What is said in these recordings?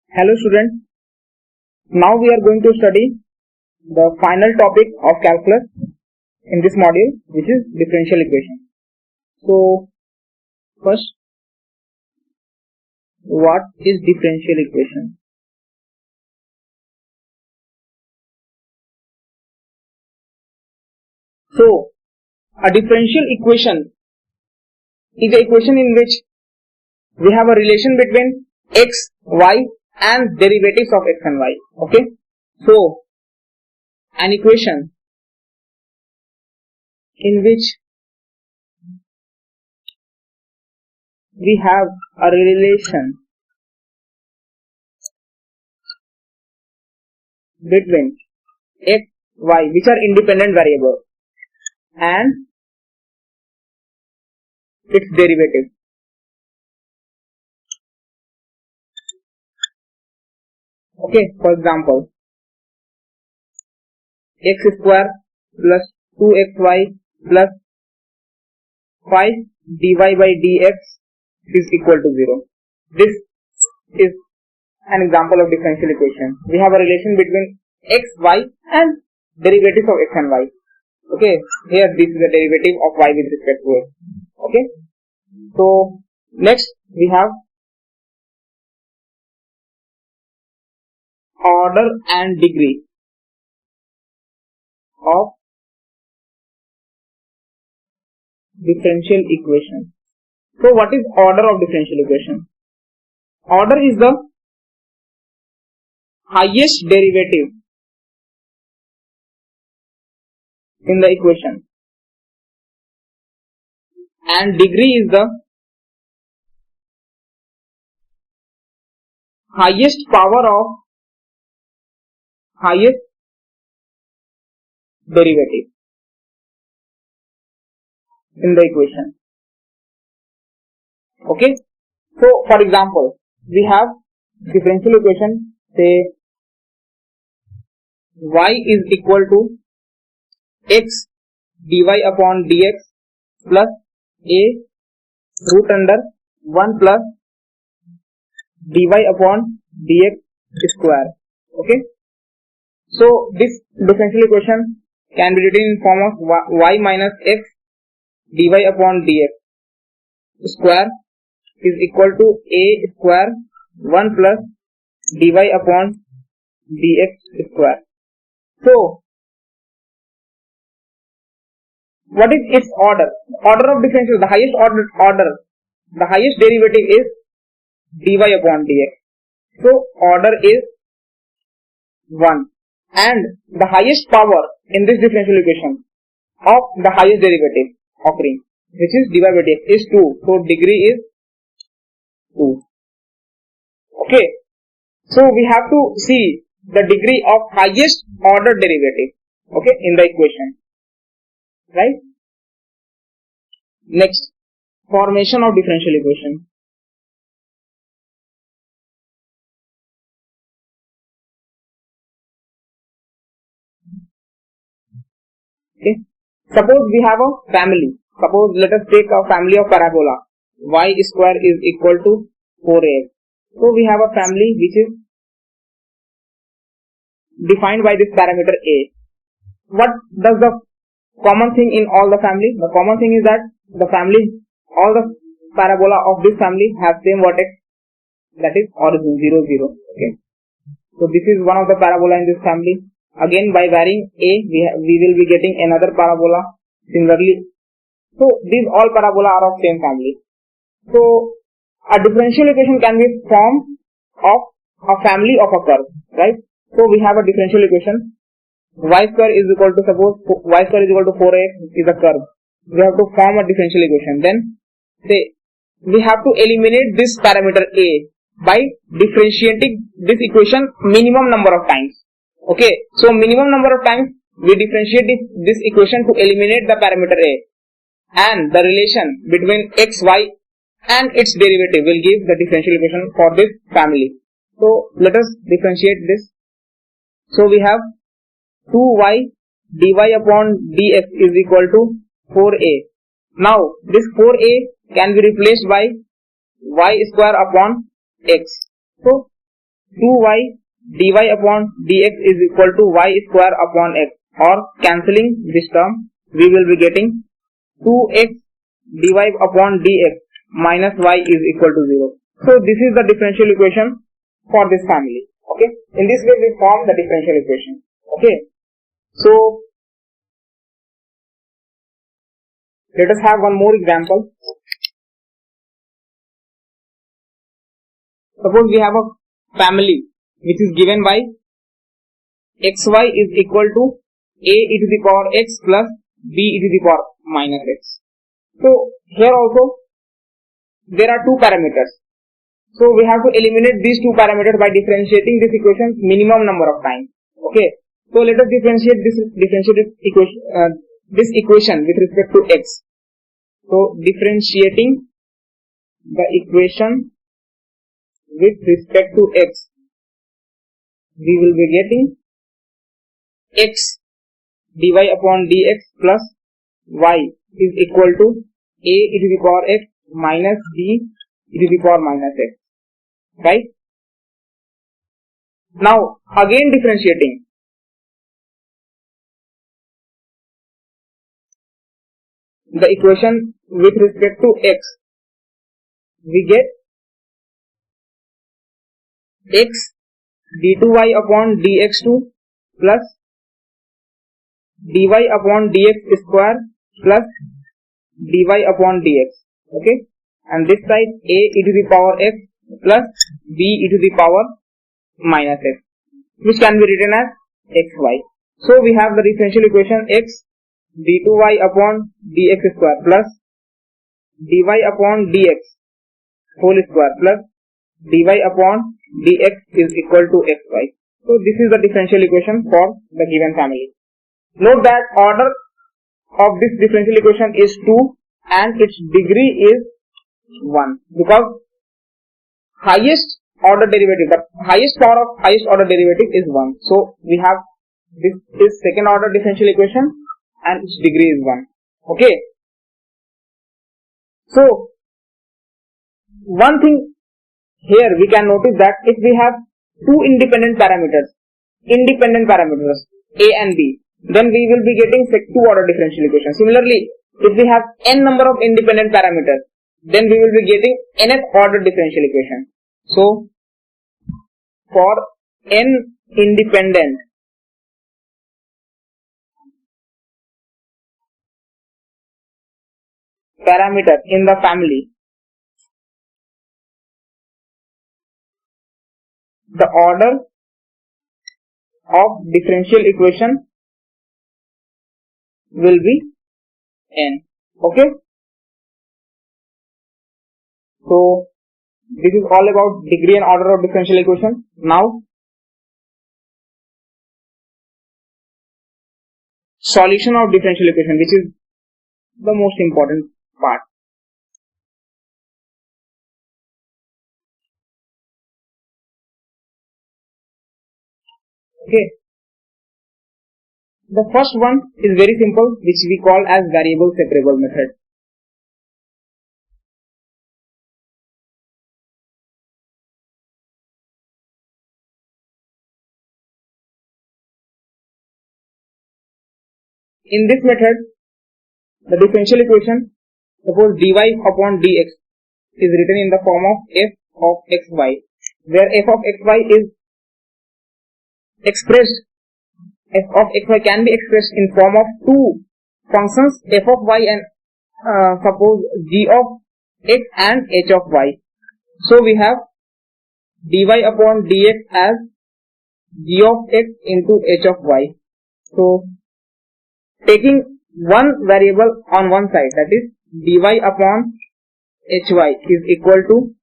Hello students, now we are going to study the final topic of calculus in this module, which is differential equation. So first, what is differential equation? So a differential equation is an equation in which we have a relation between x, y and derivatives of x and y. Okay, so an equation in which we have a relation between x, y, which are independent variables, and its derivative. Okay, for example, x square plus 2xy plus 5 dy by dx is equal to 0. This is an example of differential equation. We have a relation between x, y and derivatives of x and y. Okay, here this is the derivative of y with respect to x. Okay, so next we have order and degree of differential equation. So what is order of differential equation? Order is the highest derivative in the equation, and degree is the highest power of highest derivative in the equation. Okay, so for example, we have differential equation, say y is equal to x dy upon dx plus a root under 1 plus dy upon dx square. Okay, so this differential equation can be written in form of y minus x dy upon dx square is equal to a square 1 plus dy upon dx square. So what is its order? Order of differential, the highest the highest derivative is dy upon dx. So order is 1, and the highest power in this differential equation of the highest derivative occurring, which is dy by dx, is 2. So degree is 2. Okay, so we have to see the degree of highest order derivative, okay, in the equation, right? Next, formation of differential equation. Okay, suppose we have a family. Suppose let us take a family of parabola. Y square is equal to 4ax. So we have a family which is defined by this parameter a. What does the common thing in all the family? The common thing is that the family, all the parabola of this family have same vertex, that is origin 0, 0. Okay, so this is one of the parabola in this family. Again, by varying a, we will be getting another parabola. Similarly, so these all parabola are of same family. So a differential equation can be formed of a family of a curve, right? So we have a differential equation. Y square is equal to, suppose y square is equal to 4ax is a curve. We have to form a differential equation. Then say we have to eliminate this parameter a by differentiating this equation minimum number of times. Okay, so minimum number of times we differentiate this equation to eliminate the parameter a, and the relation between x, y and its derivative will give the differential equation for this family. So let us differentiate this. So we have 2y dy upon dx is equal to 4a. Now this 4a can be replaced by y square upon x. So 2y dy upon dx is equal to y square upon x, or cancelling this term we will be getting 2x dy upon dx minus y is equal to 0. So this is the differential equation for this family. Okay, in this way we form the differential equation. Okay, so let us have one more example. Suppose we have a family which is given by xy is equal to a e to the power x plus b e to the power minus x. So here also there are two parameters. So we have to eliminate these two parameters by differentiating this equation minimum number of times. Okay. So let us differentiate this equation with respect to x. So differentiating the equation with respect to x, we will be getting x dy upon dx plus y is equal to a e to the power x minus b e to the power minus x. Right? Now again differentiating. The equation with respect to x, we get x d2y upon dx2 plus dy upon dx square plus dy upon dx. Okay, and this side a e to the power x plus b e to the power minus x, which can be written as xy. So we have the differential equation x d2y upon dx square plus dy upon dx whole square plus dy upon dx is equal to xy. So this is the differential equation for the given family. Note that order of this differential equation is 2 and its degree is 1, because highest order derivative, the highest power of highest order derivative is 1. So we have this is second order differential equation and its degree is 1. Okay. So one thing here we can notice that if we have two independent parameters a and b, then we will be getting two order differential equation. Similarly, if we have n number of independent parameters, then we will be getting nth order differential equation. So for n independent parameters in the family, the order of differential equation will be n. Okay. So this is all about degree and order of differential equation. Now solution of differential equation, which is the most important part. Okay. The first one is very simple, which we call as variable separable method. In this method, the differential equation, suppose dy upon dx is written in the form of f of xy, where f of xy is expressed, f of xy can be expressed in form of two functions, f of y and suppose g of x and h of y. So we have dy upon dx as g of x into h of y. So taking one variable on one side, that is dy upon hy is equal to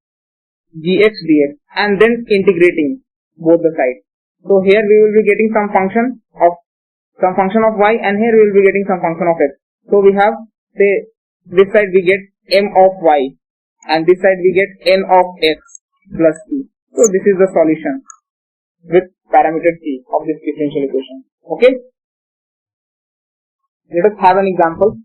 gx dx, and then integrating both the sides. So here we will be getting some function of y, and here we will be getting some function of x. So we have, say, this side we get m of y and this side we get n of x plus c. So this is the solution with parameter c of this differential equation. Okay. Let us have an example.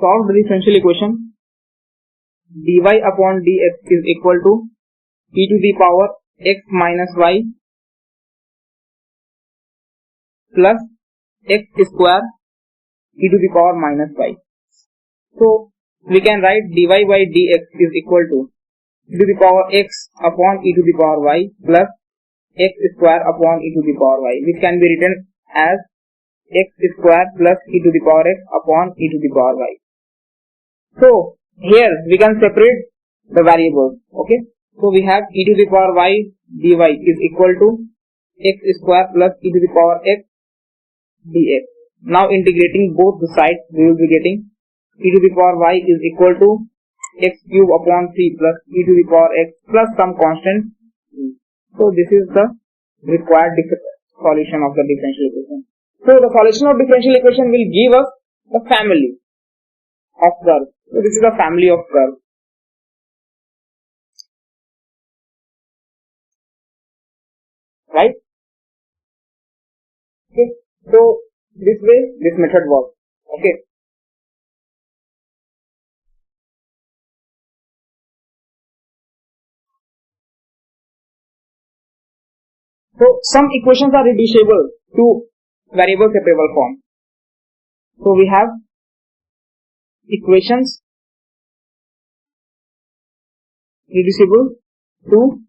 solve the differential equation. dy upon dx is equal to e to the power x minus y plus x square e to the power minus y. So we can write dy by dx is equal to e to the power x upon e to the power y plus x square upon e to the power y, which can be written as x square plus e to the power x upon e to the power y. So here we can separate the variables. Okay, so we have e to the power y dy is equal to x square plus e to the power x dx. Now integrating both the sides, we will be getting e to the power y is equal to x cube upon 3 plus e to the power x plus some constant. So this is the required solution of the differential equation. So the solution of differential equation will give us the family of curves. So this is the family of curves. Right? Okay. So this way this method works. Okay. So some equations are reducible to variable separable form. So we have equations reducible to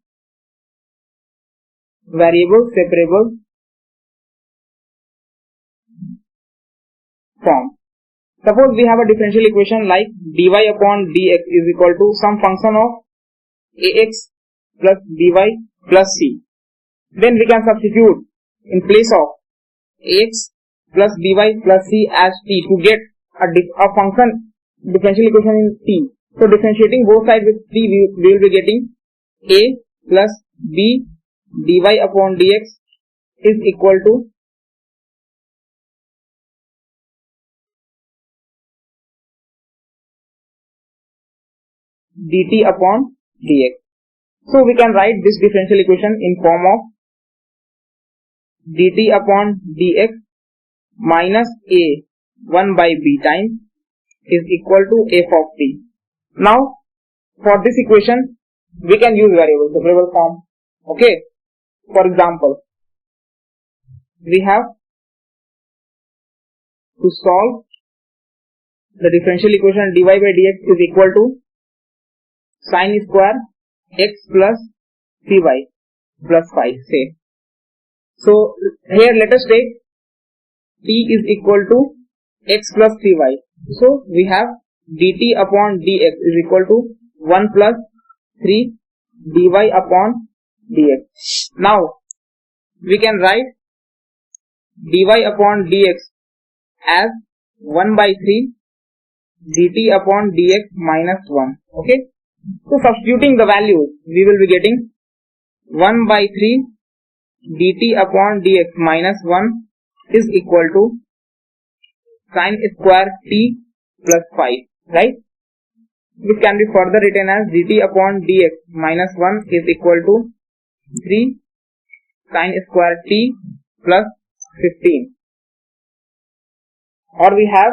variable separable form. Suppose we have a differential equation like dy upon dx is equal to some function of ax plus by plus c. Then we can substitute in place of ax plus by plus c as t to get a function differential equation in t. So differentiating both sides with t, we will be getting a plus b dy upon dx is equal to dt upon dx. So we can write this differential equation in form of dt upon dx minus a 1 by b times is equal to f of t. Now for this equation we can use variable separable form. Okay, for example, we have to solve the differential equation dy by dx is equal to sin square x plus cy plus 5 say. So here let us take t is equal to x plus 3y. So we have dt upon dx is equal to 1 plus 3 dy upon dx. Now we can write dy upon dx as 1 by 3 dt upon dx minus 1. Okay, so substituting the values, we will be getting 1 by 3 dt upon dx minus 1 is equal to sin square t plus 5, right? Which can be further written as dt upon dx minus 1 is equal to 3 sin square t plus 15. Or we have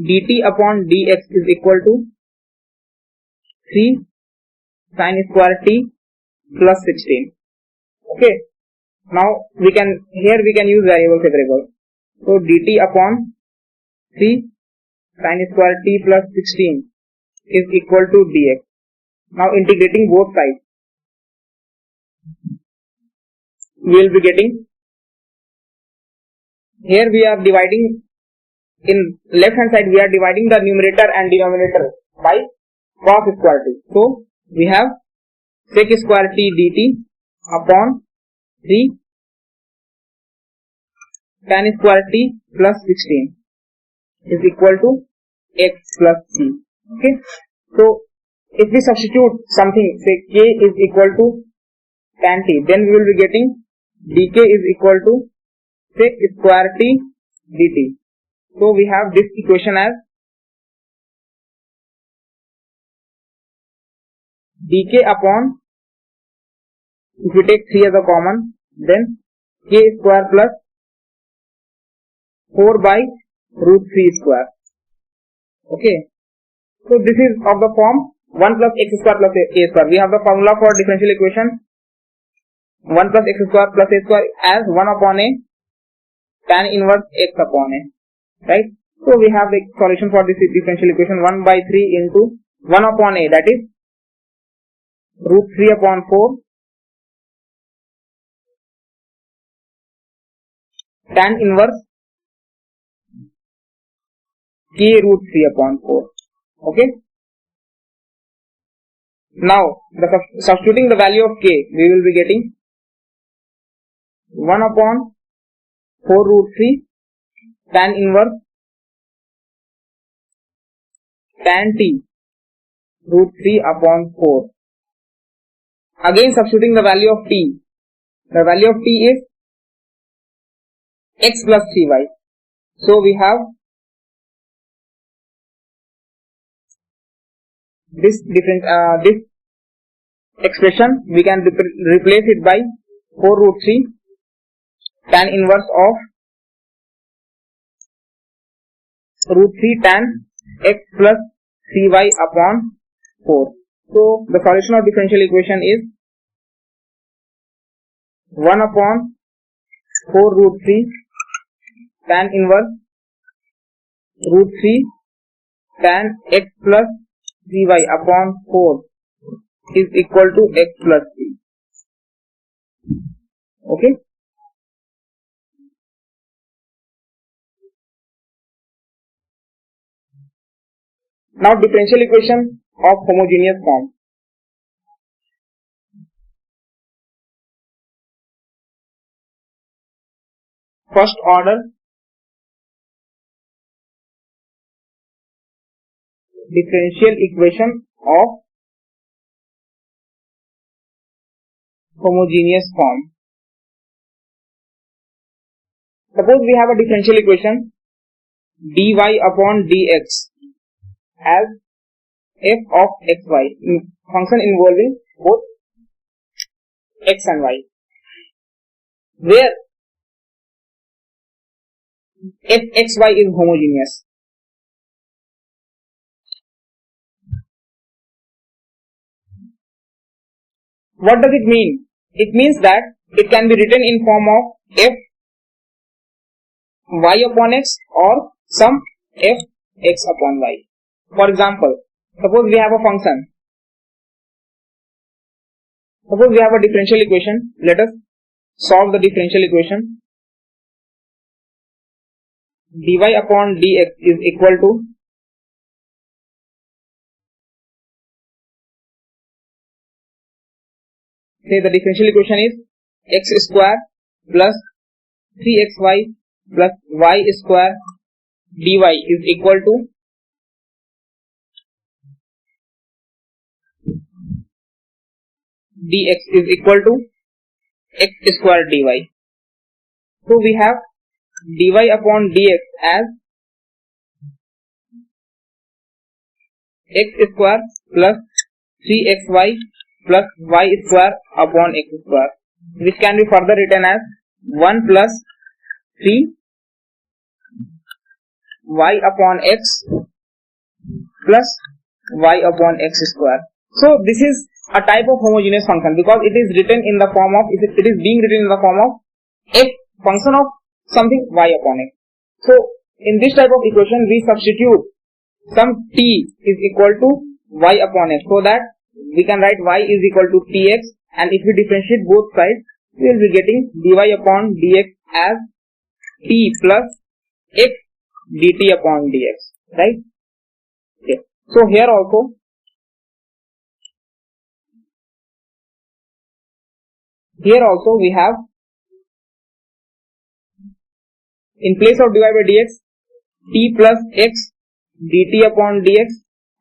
dt upon dx is equal to 3 sin square t plus 16. Okay, now we can use variable separable. So dt upon 3 sin square t plus 16 is equal to dx. Now integrating both sides, we will be getting, here we are dividing, in left hand side we are dividing the numerator and denominator by cos square t. So we have sec square t dt upon 3 tan square t plus 16 is equal to x plus c. Okay, so if we substitute something, say k is equal to tan t, then we will be getting dk is equal to sec square t dt. So we have this equation as dk upon, if we take 3 as a common, then k square plus 4 by root 3 square. Okay. So this is of the form 1 plus x square plus a square. We have the formula for differential equation 1 plus x square plus a square as 1 upon a tan inverse x upon a. Right. So we have the solution for this differential equation 1 by 3 into 1 upon a, that is root 3 upon 4 tan inverse k root 3 upon 4. Okay. Now, substituting the value of k, we will be getting 1 upon 4 root 3 tan inverse tan t root 3 upon 4. Again substituting the value of t. The value of t is x plus 3y. So we have this expression, we can replace it by 4 root 3 tan inverse of root 3 tan x plus 3y upon 4. So the solution of differential equation is 1 upon 4 root 3 tan inverse root 3 tan x plus 3y upon 4 is equal to x plus 3. Okay. Now differential equation of homogeneous form. First order differential equation of homogeneous form. Suppose we have a differential equation dy upon dx as f of xy, function involving both x and y, where fxy is homogeneous. What does it mean? It means that it can be written in form of f y upon x or some f x upon y. For example, suppose we have a function. Suppose we have a differential equation. Let us solve the differential equation. Dy upon dx is equal to say the differential equation is x square plus 3xy plus y square dy is equal to dx is equal to x square dy. So we have dy upon dx as x square plus 3xy plus y square upon x square, which can be further written as 1 plus 3 y upon x plus y upon x square. So this is a type of homogeneous function because it is written in the form of, it is being written in the form of f function of something y upon x. So in this type of equation we substitute some t is equal to y upon x, so that we can write y is equal to tx, and if we differentiate both sides we will be getting dy upon dx as t plus x dt upon dx, right? Okay. So here also we have, in place of dy by dx, t plus x dt upon dx,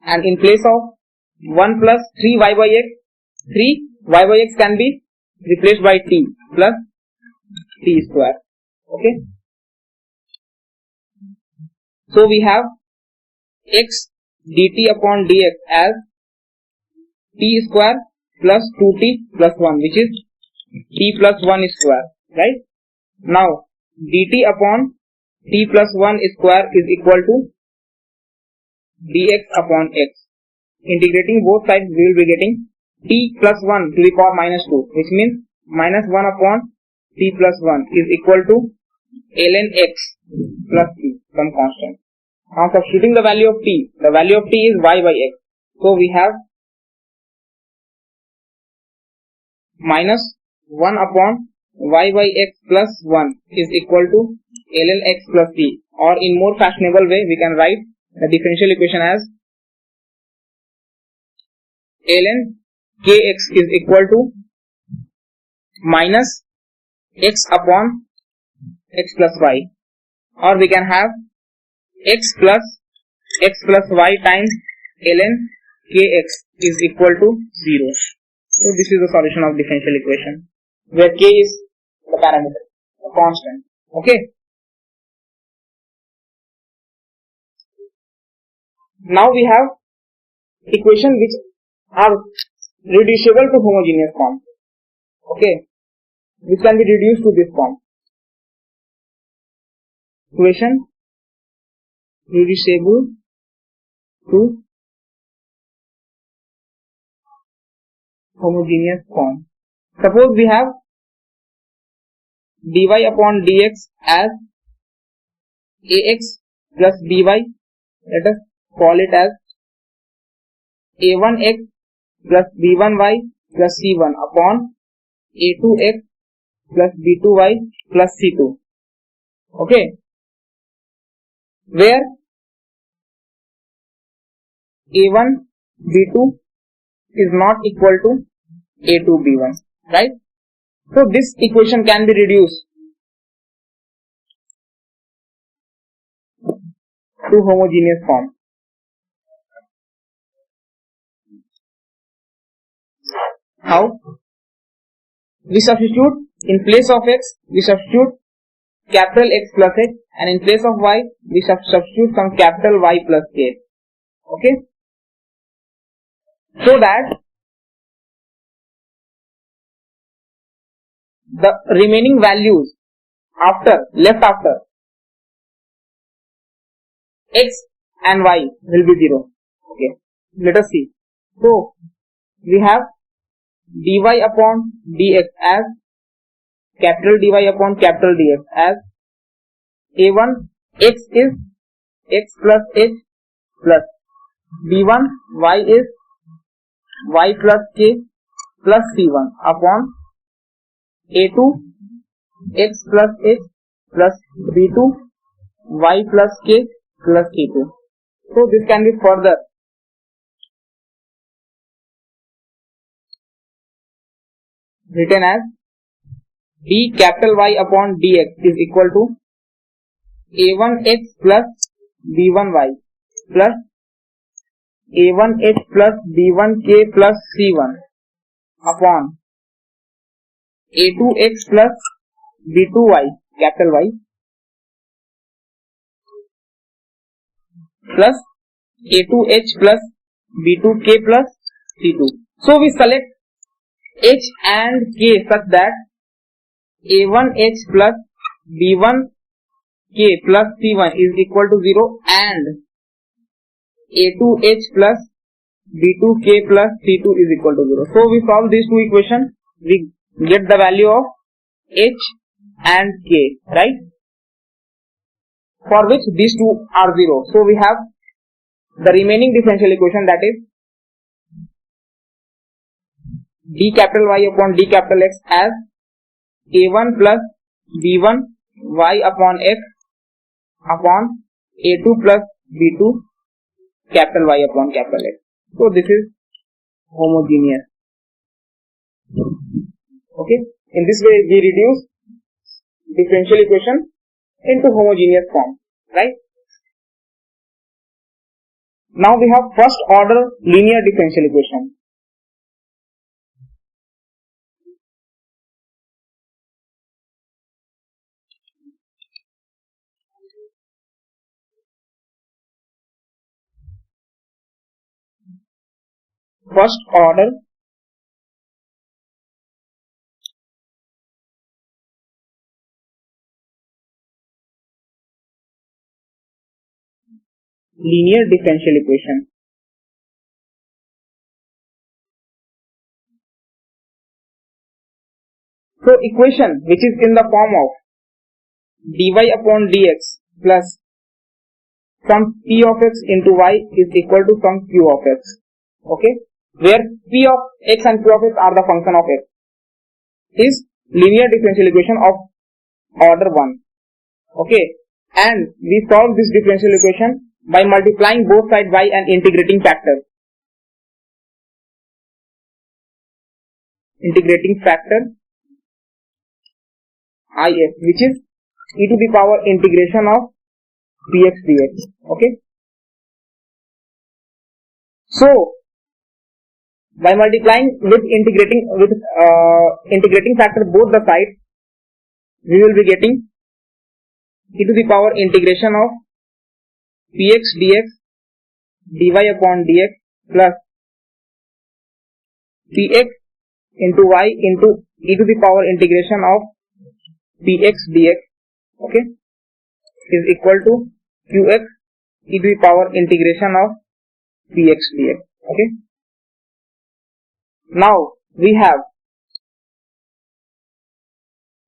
and in place of 1 plus 3y by x, 3y by x can be replaced by t plus t square. Okay. So we have x dt upon dx as t square plus 2t plus 1, which is t plus 1 square, right? Now dt upon t plus 1 square is equal to dx upon x. Integrating both sides, we will be getting t plus 1 to the power minus 2, which means minus 1 upon t plus 1 is equal to ln x plus t, some constant. Now substituting the value of t, the value of t is y by x. So we have minus 1 upon y by x plus 1 is equal to ln x plus t, or in more fashionable way we can write the differential equation as ln kx is equal to minus x upon x plus y, or we can have x plus y times ln kx is equal to 0. So this is the solution of differential equation, where k is the parameter, the constant. Okay. Now we have equation which are reducible to homogeneous form. Okay, which can be reduced to this form. Equation reducible to homogeneous form. Suppose we have dy upon dx as ax plus by. Let us call it as a1x plus b1y plus c1 upon a2x plus b2y plus c2. Okay, where a1 b2 is not equal to a2 b1, right? So this equation can be reduced to homogeneous form. How? We substitute in place of x, we substitute capital X plus h, and in place of y, we substitute some capital Y plus k. Okay? So that the remaining values left after x and y will be 0. Okay, let us see. So we have dy upon dx as capital dy upon capital dx as a1 x is x plus h plus b1 y is y plus k plus c1 upon a2 x plus h plus b2 y plus k plus c2. So this can be further written as d capital Y upon dx is equal to a1x plus b1y plus a1h plus b1k plus c1 upon a2x plus b2y capital Y plus a2h plus b2k plus c2. So we select h and k such that a1h plus b1k plus c1 is equal to 0 and a2h plus b2k plus c2 is equal to 0. So we solve these two equations, we get the value of h and k, right? For which these two are 0. So we have the remaining differential equation, that is d capital Y upon d capital X as a1 plus b1 y upon x upon a2 plus b2 capital Y upon capital X. So this is homogeneous. Okay, in this way we reduce differential equation into homogeneous form, right? Now we have first order linear differential equation. First order linear differential equation. So equation which is in the form of dy upon dx plus sum p of x into y is equal to sum q of x. Okay, where p of x and q of x are the function of x, is linear differential equation of order 1. Okay, and we solve this differential equation by multiplying both sides by an integrating factor. Integrating factor if, which is e to the power integration of px dx. Okay, so by multiplying with integrating factor both the sides, we will be getting e to the power integration of px dx dy upon dx plus px into y into e to the power integration of px dx, okay, is equal to qx e to the power integration of px dx. Okay, now we have,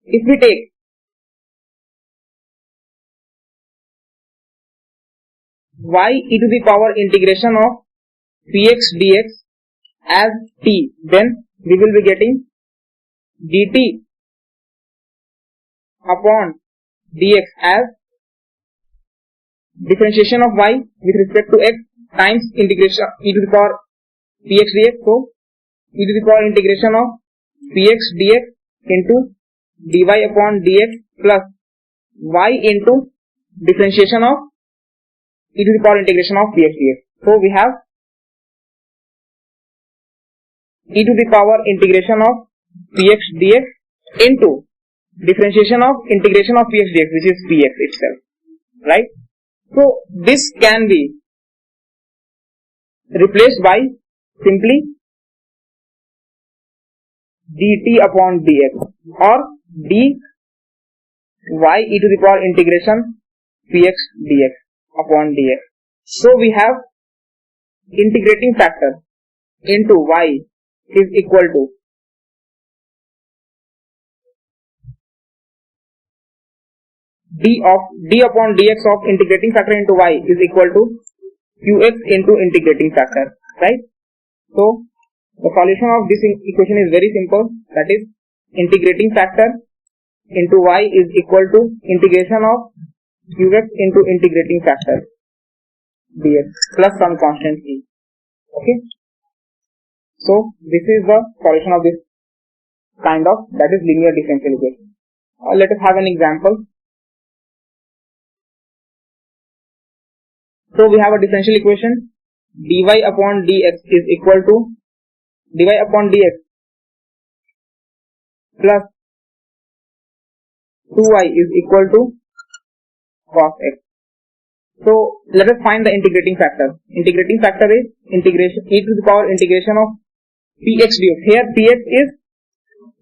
if we take y e to the power integration of px dx as t, then we will be getting dt upon dx as differentiation of y with respect to x times integration e to the power px dx. So e to the power integration of px dx into dy upon dx plus y into differentiation of e to the power integration of px dx. So we have e to the power integration of px dx into differentiation of integration of px dx, which is px itself, right? So this can be replaced by simply dt upon dx or dy e to the power integration px dx upon dx. So we have integrating factor into y is equal to d upon dx of integrating factor into y is equal to qx into integrating factor, right? So the solution of this equation is very simple, that is integrating factor into y is equal to integration of qx into integrating factor dx plus some constant e. Okay, so this is the solution of this kind of, that is linear differential equation. Let us have an example. So we have a differential equation, dy upon dx is equal to dy upon dx plus 2y is equal to cos x. So let us find the integrating factor. Integrating factor is integration e to the power integration of px dx. Here px is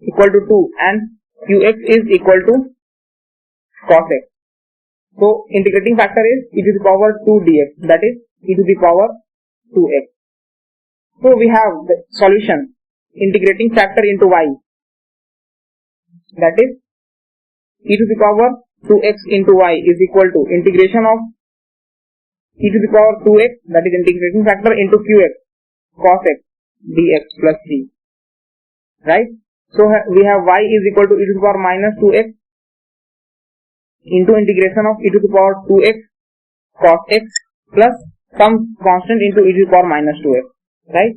equal to 2 and qx is equal to cos x. So integrating factor is e to the power 2 dx, that is e to the power 2x. So we have the solution, integrating factor into y, that is e to the power 2x into y is equal to integration of e to the power 2x, that is integrating factor into qx cos x dx plus c, right? So we have y is equal to e to the power minus 2x into integration of e to the power 2x cos x plus some constant into e to the power minus 2x, right?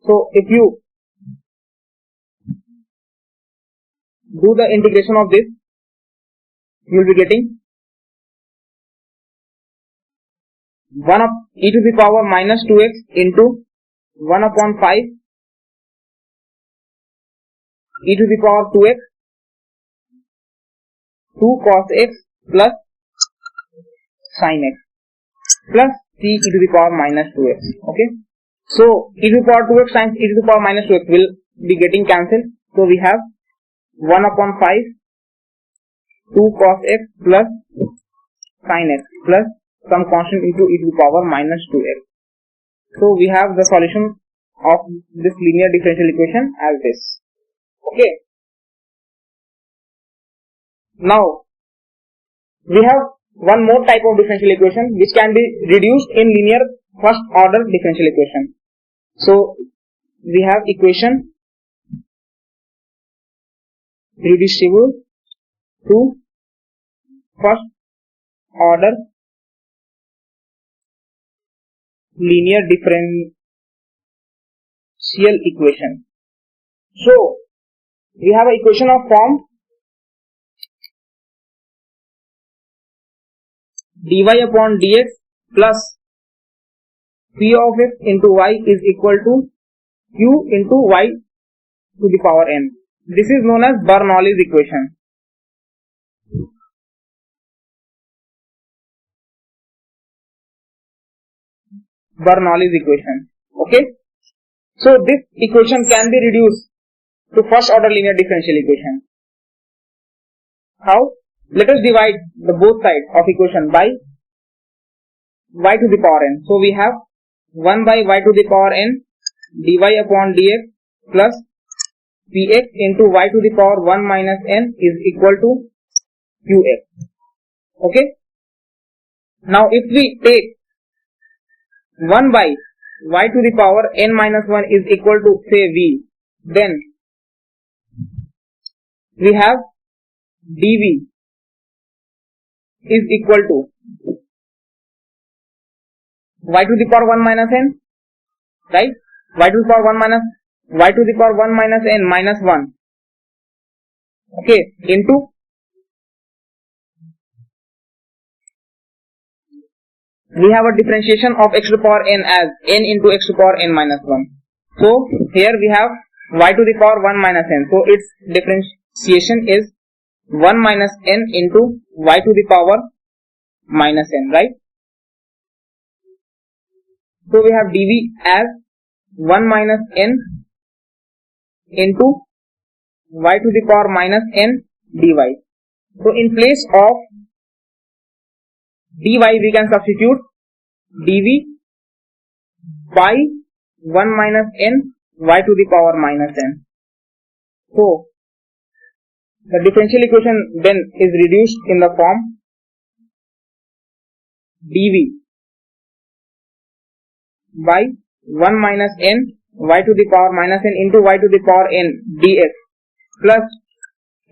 So if you do the integration of this, you will be getting 1 of e to the power minus 2x into 1 upon 5 e to the power 2x 2 cos x plus sin x plus c e to the power minus 2x. Okay, so e to the power 2x times e to the power minus 2x will be getting cancelled. So we have 1 upon 5 2 cos x plus sin x plus some constant into e to the power minus 2x. So we have the solution of this linear differential equation as this. Okay. Now we have one more type of differential equation which can be reduced in linear first order differential equation. So we have equation reducible to first order linear differential equation. So we have an equation of form dy upon dx plus p of x into y is equal to q into y to the power n. This is known as Bernoulli's equation. Bernoulli's equation. Okay. So this equation can be reduced to first order linear differential equation. How? Let us divide the both sides of equation by y to the power n. So we have 1 by y to the power n dy upon dx plus px into y to the power 1 minus n is equal to qx. Okay. Now if we take 1 by y to the power n minus 1 is equal to say v, then we have dv is equal to y to the power 1 minus n, right? Y to the power 1 minus y to the power 1 minus n minus 1, okay, into we have a differentiation of x to the power n as n into x to the power n minus 1. So here we have y to the power 1 minus n. So its differentiation is 1 minus n into y to the power minus n, right? So we have dv as 1 minus n into y to the power minus n dy. So in place of dy we can substitute dv by 1 minus n y to the power minus n. So the differential equation then is reduced in the form dv by 1 minus n y to the power minus n into y to the power n dx plus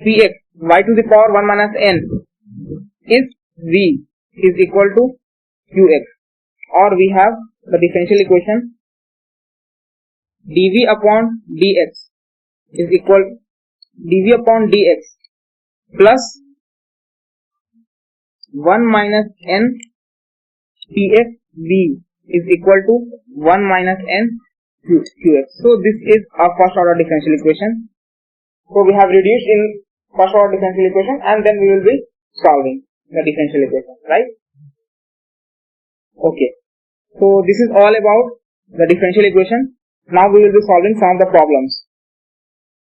px y to the power 1 minus n is v is equal to qx, or we have the differential equation dv upon dx is equal dv upon dx plus 1 minus n px v is equal to 1 minus n qx. So this is our first order differential equation. So we have reduced in first order differential equation and then we will be solving the differential equation, right? Okay. So this is all about the differential equation. Now we will be solving some of the problems.